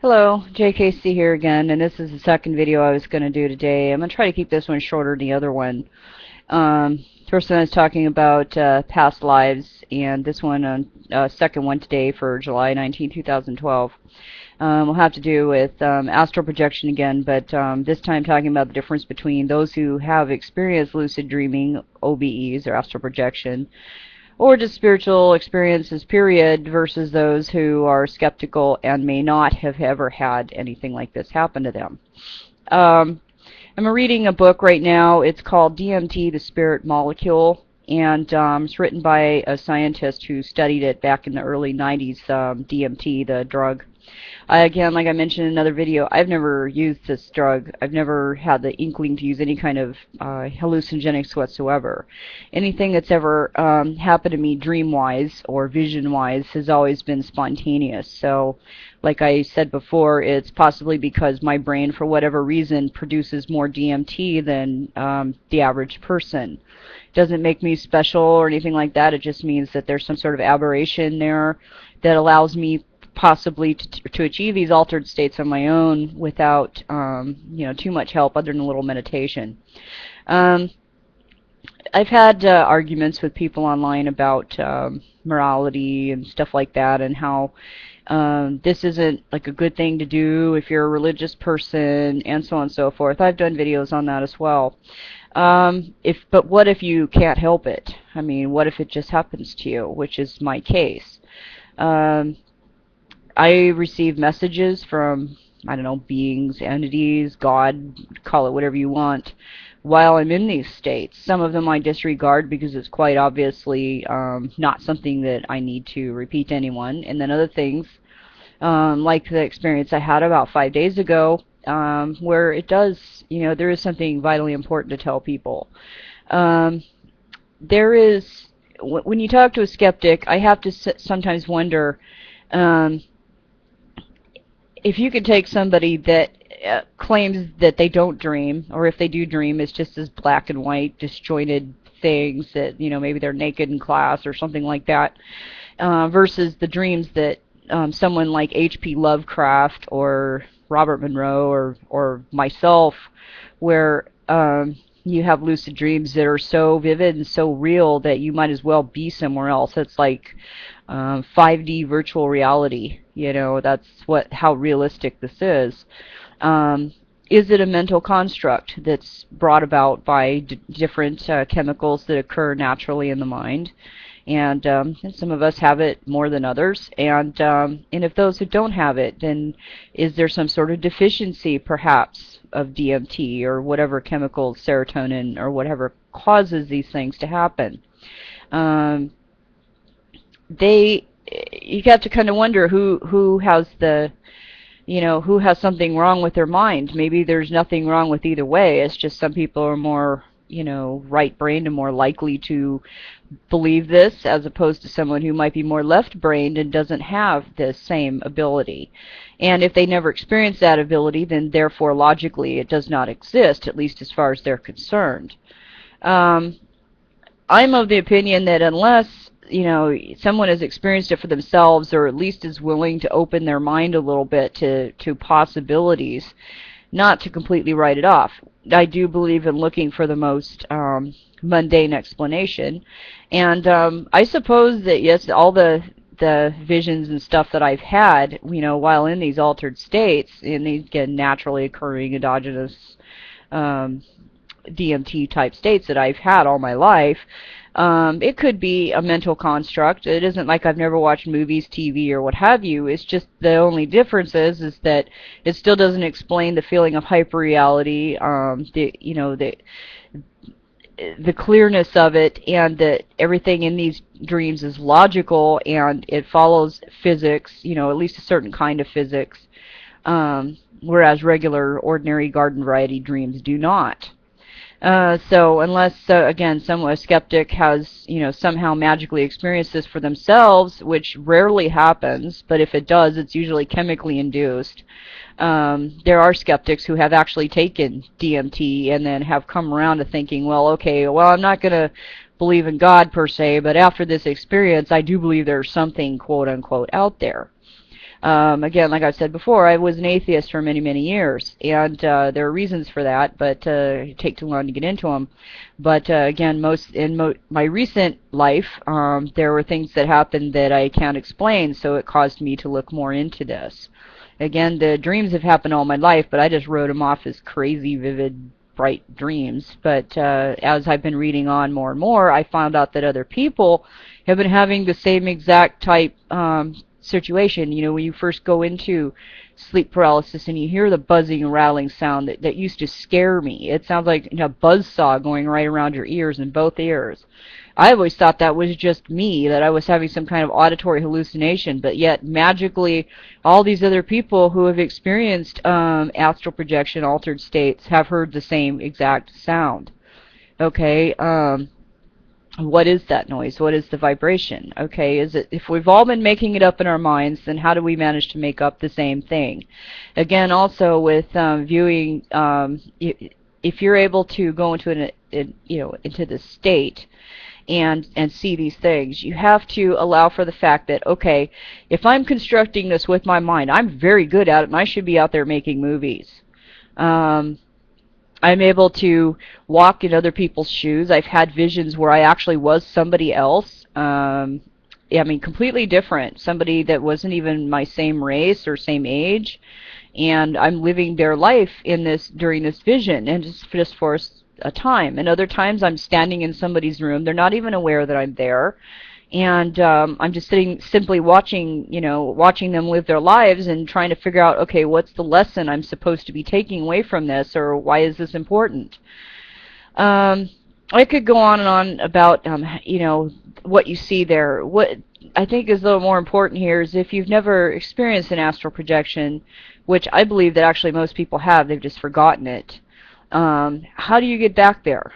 Hello, JKC here again, and this is the second video I was going to do today. I'm going to try to keep this one shorter than the other one. First one I was talking about past lives, and this one, second one today for July 19, 2012. We'll have to do with astral projection again, but this time talking about the difference between those who have experienced lucid dreaming, OBEs, or astral projection, or just spiritual experiences, period, versus those who are skeptical and may not have ever had anything like this happen to them. I'm reading a book right now. It's called DMT, the Spirit Molecule, and it's written by a scientist who studied it back in the early 90s, DMT, the drug. Again, like I mentioned in another video, I've never used this drug. I've never had the inkling to use any kind of hallucinogenics whatsoever. Anything that's ever happened to me dream-wise or vision-wise has always been spontaneous. So, like I said before, it's possibly because my brain, for whatever reason, produces more DMT than the average person. It doesn't make me special or anything like that. It just means that there's some sort of aberration there that allows me possibly to achieve these altered states on my own without too much help other than a little meditation. I've had arguments with people online about morality and stuff like that, and how this isn't like a good thing to do if you're a religious person, and so on and so forth. I've done videos on that as well. But what if you can't help it? I mean, what if it just happens to you, which is my case? I receive messages from, I don't know, beings, entities, God, call it whatever you want, while I'm in these states. Some of them I disregard because it's quite obviously not something that I need to repeat to anyone. And then other things, like the experience I had about 5 days ago, where it does, there is something vitally important to tell people. There is, when you talk to a skeptic, I have to sometimes wonder, if you could take somebody that claims that they don't dream, or if they do dream, it's just as black and white, disjointed things that, maybe they're naked in class or something like that, versus the dreams that someone like H.P. Lovecraft or Robert Monroe or myself, where you have lucid dreams that are so vivid and so real that you might as well be somewhere else. It's like 5D virtual reality. That's how realistic this is. Is it a mental construct that's brought about by different chemicals that occur naturally in the mind? And some of us have it more than others. And if those who don't have it, then is there some sort of deficiency, perhaps, of DMT or whatever chemical, serotonin, or whatever causes these things to happen? You have to kind of wonder who has the, who has something wrong with their mind. Maybe there's nothing wrong with either way. It's just some people are more, right-brained and more likely to believe this, as opposed to someone who might be more left-brained and doesn't have the same ability. And if they never experience that ability, then therefore logically it does not exist, at least as far as they're concerned. I'm of the opinion that unless someone has experienced it for themselves, or at least is willing to open their mind a little bit to possibilities, not to completely write it off. I do believe in looking for the most mundane explanation, and I suppose that yes, all the visions and stuff that I've had, while in these altered states, in these again naturally occurring endogenous DMT type states that I've had all my life, it could be a mental construct. It isn't like I've never watched movies, TV, or what have you. It's just the only difference is that it still doesn't explain the feeling of hyperreality, the clearness of it, and that everything in these dreams is logical and it follows physics, at least a certain kind of physics, whereas regular, ordinary garden variety dreams do not. So unless, again, a skeptic has, somehow magically experienced this for themselves, which rarely happens, but if it does, it's usually chemically induced. There are skeptics who have actually taken DMT and then have come around to thinking, well, okay, well, I'm not going to believe in God per se, but after this experience, I do believe there's something, quote unquote, out there. Again, like I've said before, I was an atheist for many, many years, and there are reasons for that, but it take too long to get into them. But again, my recent life, there were things that happened that I can't explain, so it caused me to look more into this. Again, the dreams have happened all my life, but I just wrote them off as crazy, vivid, bright dreams. But as I've been reading on more and more, I found out that other people have been having the same exact type situation. You know, when you first go into sleep paralysis and you hear the buzzing and rattling sound that used to scare me. It sounds like, you know, a buzzsaw going right around your ears, in both ears. I always thought that was just me, that I was having some kind of auditory hallucination, but yet magically all these other people who have experienced astral projection, altered states, have heard the same exact sound. Okay, what is that noise? What is the vibration? Okay, is it, if we've all been making it up in our minds, then how do we manage to make up the same thing? Again, also with viewing, if you're able to go into into the state and see these things, you have to allow for the fact that, okay, if I'm constructing this with my mind, I'm very good at it, and I should be out there making movies. I'm able to walk in other people's shoes. I've had visions where I actually was somebody else. I mean, completely different. Somebody that wasn't even my same race or same age. And I'm living their life in this, during this vision, and just for a time. And other times I'm standing in somebody's room. They're not even aware that I'm there. And I'm just sitting, simply watching, watching them live their lives and trying to figure out, okay, what's the lesson I'm supposed to be taking away from this, or why is this important? I could go on and on about, what you see there. What I think is a little more important here is if you've never experienced an astral projection, which I believe that actually most people have, they've just forgotten it. How do you get back there?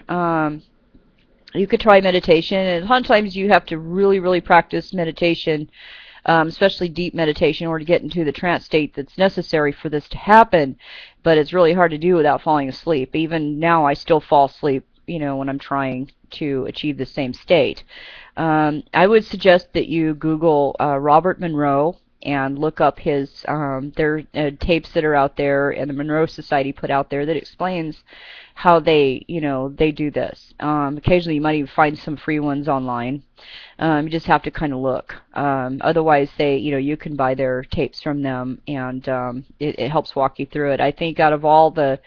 You could try meditation, and sometimes you have to really, really practice meditation, especially deep meditation, in order to get into the trance state that's necessary for this to happen. But it's really hard to do without falling asleep. Even now, I still fall asleep, when I'm trying to achieve the same state. I would suggest that you Google Robert Monroe and look up his, there are tapes that are out there, and the Monroe Society put out there that explains how they, they do this. Occasionally you might even find some free ones online. You just have to kind of look. Otherwise, you can buy their tapes from them, and it helps walk you through it. I think out of all the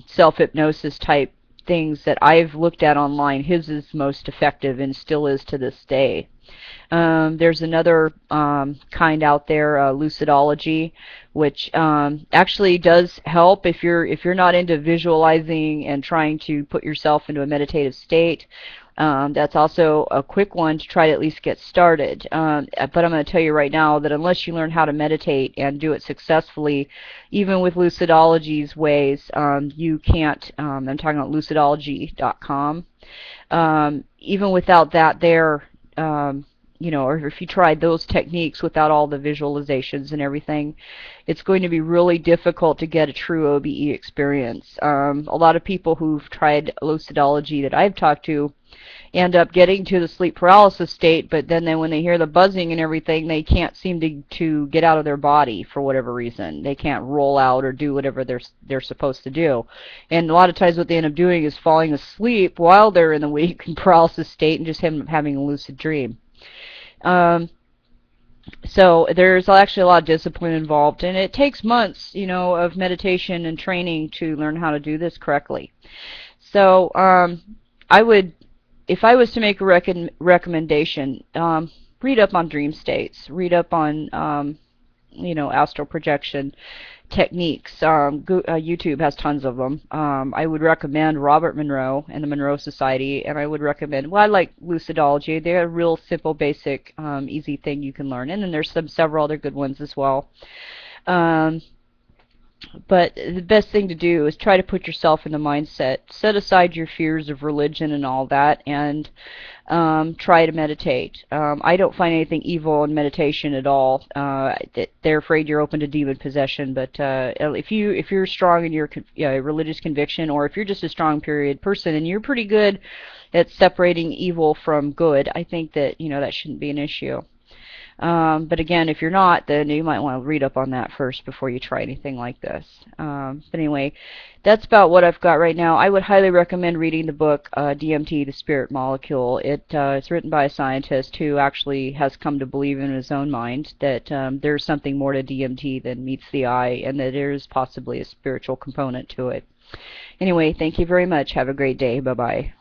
self-hypnosis type things that I've looked at online, his is most effective and still is to this day. There's another kind out there, lucidology, which actually does help if you're not into visualizing and trying to put yourself into a meditative state. That's also a quick one to try to at least get started. But I'm going to tell you right now that unless you learn how to meditate and do it successfully, even with lucidology's ways, you can't. I'm talking about lucidology.com. Even without that there, or if you tried those techniques without all the visualizations and everything, it's going to be really difficult to get a true OBE experience. A lot of people who've tried lucidology that I've talked to end up getting to the sleep paralysis state, but then when they hear the buzzing and everything, they can't seem to get out of their body for whatever reason. They can't roll out or do whatever they're supposed to do. And a lot of times what they end up doing is falling asleep while they're in the weak paralysis state and just having a lucid dream. So there's actually a lot of discipline involved, and it takes months, of meditation and training to learn how to do this correctly. So if I was to make a recommendation, read up on dream states, read up on, astral projection techniques. YouTube has tons of them. I would recommend Robert Monroe and the Monroe Society, and I would recommend, I like lucidology. They're a real simple, basic, easy thing you can learn. And then there's several other good ones as well. But the best thing to do is try to put yourself in the mindset. Set aside your fears of religion and all that, and try to meditate. I don't find anything evil in meditation at all. They're afraid you're open to demon possession, but if you're strong in your religious conviction, or if you're just a strong period person and you're pretty good at separating evil from good, I think that that shouldn't be an issue. But again, if you're not, then you might want to read up on that first before you try anything like this. But anyway, that's about what I've got right now. I would highly recommend reading the book DMT, The Spirit Molecule. It's written by a scientist who actually has come to believe in his own mind that there's something more to DMT than meets the eye, and that there is possibly a spiritual component to it. Anyway, thank you very much. Have a great day. Bye-bye.